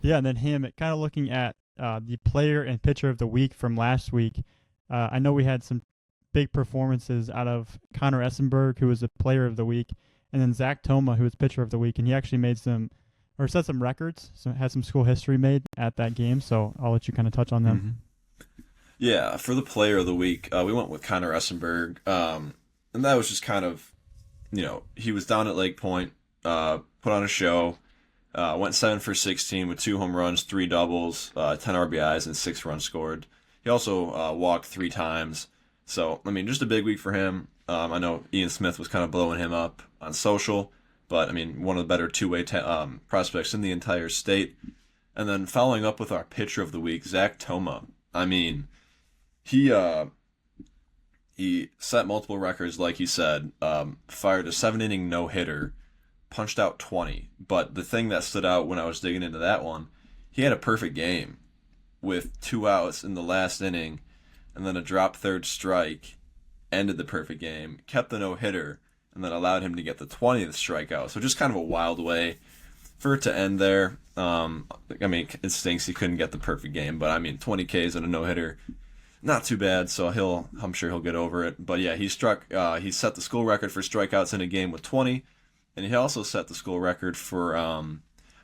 Yeah, and then him kind of looking at the player and pitcher of the week from last week. I know we had some big performances out of Connor Essenberg, who was the player of the week, and then Zach Toma, who was pitcher of the week, and he actually made some or set some records, so had some school history made at that game. So I'll let you kind of touch on them. Mm-hmm. Yeah, for the player of the week, we went with Connor Essenberg, and that was just kind of, he was down at Lake Point, put on a show, went 7 for 16 with 2 home runs, 3 doubles, 10 RBIs, and 6 runs scored. He also walked 3 times. So, I mean, just a big week for him. I know Ian Smith was kind of blowing him up on social, but, I mean, one of the better two-way prospects in the entire state. And then following up with our pitcher of the week, Zach Toma. I mean, he set multiple records, like he said, fired a 7-inning no-hitter, punched out 20. But the thing that stood out when I was digging into that one, he had a perfect game with 2 outs in the last inning, and then a drop third strike ended the perfect game, kept the no-hitter, and then allowed him to get the 20th strikeout. So just kind of a wild way for it to end there. I mean, it stinks he couldn't get the perfect game, but I mean, 20 Ks and a no-hitter, not too bad. So I'm sure he'll get over it. But yeah, he set the school record for strikeouts in a game with 20, and he also set the school record for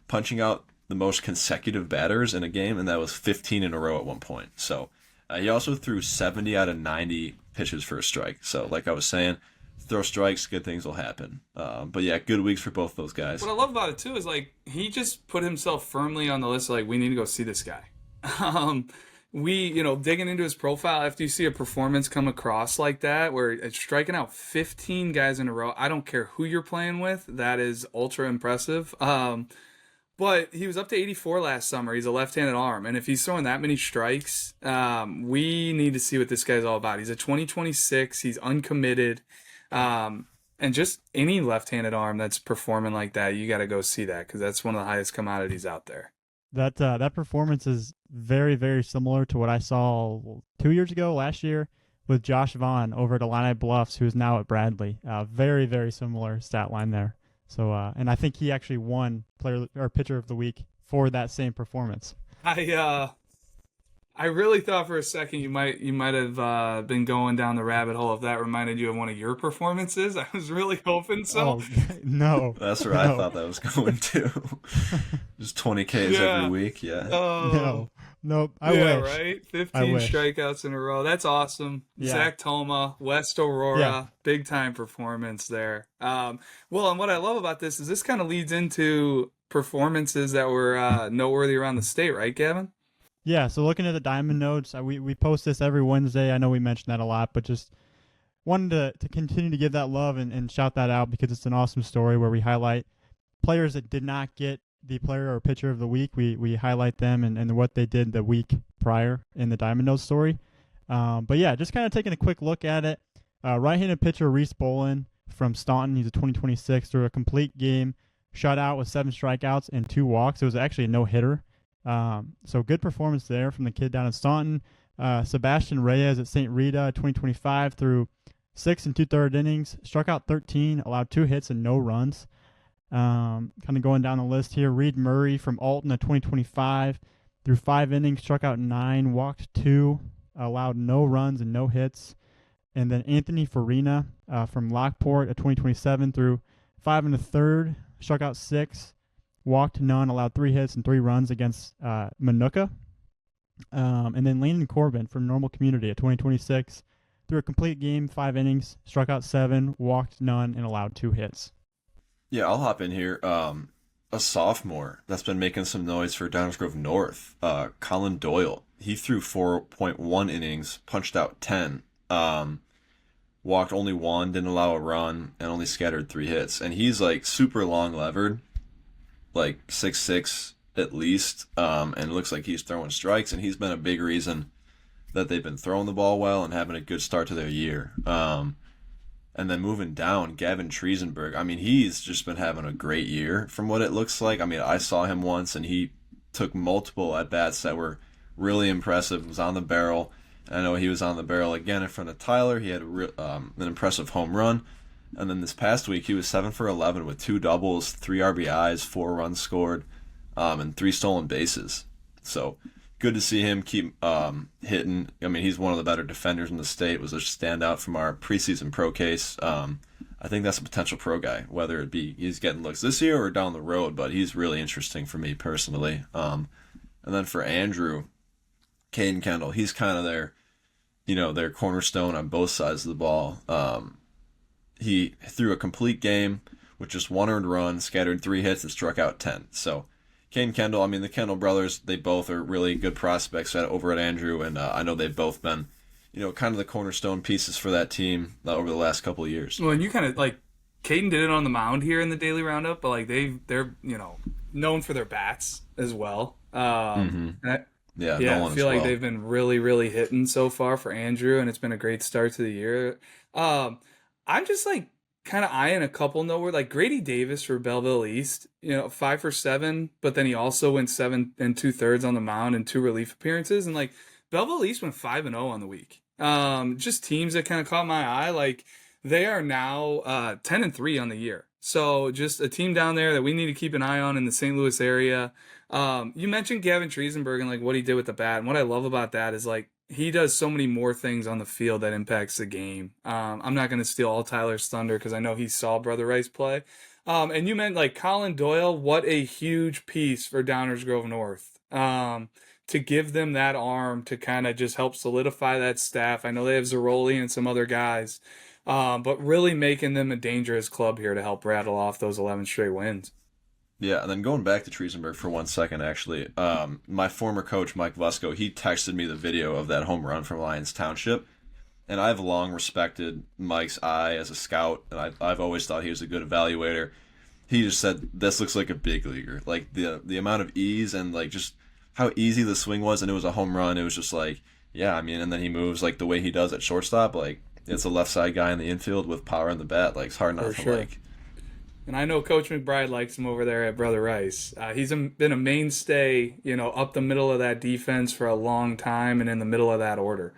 punching out the most consecutive batters in a game, and that was 15 in a row at one point. So he also threw 70 out of 90 pitches for a strike. So like I was saying, throw strikes, good things will happen. But yeah, good weeks for both those guys. What I love about it too is like he just put himself firmly on the list. Like, we need to go see this guy. Digging into his profile, after you see a performance come across like that, where it's striking out 15 guys in a row, I don't care who you're playing with, that is ultra impressive. But he was up to 84 last summer. He's a left-handed arm, and if he's throwing that many strikes, we need to see what this guy's all about. He's a 2026. He's uncommitted. And just any left-handed arm that's performing like that, you got to go see that, because that's one of the highest commodities out there. That performance is very, very similar to what I saw 2 years ago, last year, with Josh Vaughn over at Illini Bluffs, who's now at Bradley. Very, very similar stat line there. So, and I think he actually won player or pitcher of the week for that same performance. I really thought for a second you might have been going down the rabbit hole if that reminded you of one of your performances. I was really hoping so. Oh, no. That's where I thought that was going to. Just 20 Ks every week, yeah. No, I wish. Right? 15 strikeouts in a row. That's awesome. Yeah. Zach Toma, West Aurora, big time performance there. And what I love about this is this kind of leads into performances that were noteworthy around the state, right, Gavin? Yeah, so looking at the Diamond Notes, we post this every Wednesday. I know we mentioned that a lot, but just wanted to continue to give that love and shout that out, because it's an awesome story where we highlight players that did not get the player or pitcher of the week. We highlight them and what they did the week prior in the Diamond Notes story. But yeah, just kind of taking a quick look at it. Right-handed pitcher Reese Bolin from Staunton, he's a 2026, threw a complete game, shut out with 7 strikeouts and 2 walks. It was actually a no-hitter. So good performance there from the kid down in Staunton. Sebastian Reyes at St. Rita, 2025, threw 6 2/3 innings, struck out 13, allowed 2 hits and no runs. Kind of going down the list here. Reed Murray from Alton, a 2025, threw 5 innings, struck out 9, walked 2, allowed no runs and no hits. And then Anthony Farina from Lockport, a 2027, threw 5 1/3, struck out 6. Walked none, allowed 3 hits and 3 runs against Manuka. And then Landon Corbin from Normal Community at 2026 threw a complete game, 5 innings, struck out 7, walked none, and allowed 2 hits. Yeah, I'll hop in here. A sophomore that's been making some noise for Downers Grove North, Colin Doyle. He threw 4.1 innings, punched out 10, walked only 1, didn't allow a run, and only scattered 3 hits. And he's like super long levered, like 6'6" at least, and it looks like he's throwing strikes, and he's been a big reason that they've been throwing the ball well and having a good start to their year. And then moving down, Gavin Triesenberg. I mean, he's just been having a great year from what it looks like. I mean, I saw him once, and he took multiple at-bats that were really impressive. Was on the barrel. I know he was on the barrel again in front of Tyler. He had an impressive home run. And then this past week, he was 7 for 11 with 2 doubles, 3 RBIs, 4 runs scored. and 3 stolen bases. So good to see him keep hitting. I mean, he's one of the better defenders in the state. Was a standout from our preseason pro case. I think that's a potential pro guy, whether it be he's getting looks this year or down the road. But he's really interesting for me personally. And then for Andrew, Caden Kendall, he's kind of their cornerstone on both sides of the ball. He threw a complete game with just 1 earned run, scattered 3 hits, and struck out 10. So Caden Kendall, I mean, the Kendall brothers, they both are really good prospects over at Andrew, and I know they've both been, kind of the cornerstone pieces for that team over the last couple of years. Well, and you kind of like Caden did it on the mound here in the daily roundup, but like they're known for their bats as well. Yeah, Yeah, I Nolan feel as like well. they've been really, really hitting so far for Andrew, and it's been a great start to the year. I'm just like kind of eyeing a couple nowhere, like Grady Davis for Belleville East, 5 for 7, but then he also went 7 2/3 on the mound and 2 relief appearances, and like Belleville East went 5-0 on the week. Just teams that kind of caught my eye, like they are now 10-3 on the year. So just a team down there that we need to keep an eye on in the St. Louis area. You mentioned Gavin Triesenberg and like what he did with the bat, and what I love about that is like he does so many more things on the field that impacts the game. I'm not going to steal all Tyler's thunder because I know he saw Brother Rice play. And you meant like Colin Doyle, what a huge piece for Downers Grove North. To give them that arm to kind of just help solidify that staff. I know they have Zeroli and some other guys, but really making them a dangerous club here to help rattle off those 11 straight wins. Yeah, and then going back to Triesenberg for 1 second, actually, my former coach, Mike Vesco, he texted me the video of that home run from Lyons Township, and I've long respected Mike's eye as a scout, and I've always thought he was a good evaluator. He just said, this looks like a big leaguer. Like, the amount of ease and, like, just how easy the swing was, and it was a home run. It was just like, yeah, I mean, and then he moves, like, the way he does at shortstop. Like, it's a left side guy in the infield with power in the bat. Like, it's hard not For to sure. like. And I know Coach McBride likes him over there at Brother Rice. He's been a mainstay, up the middle of that defense for a long time and in the middle of that order.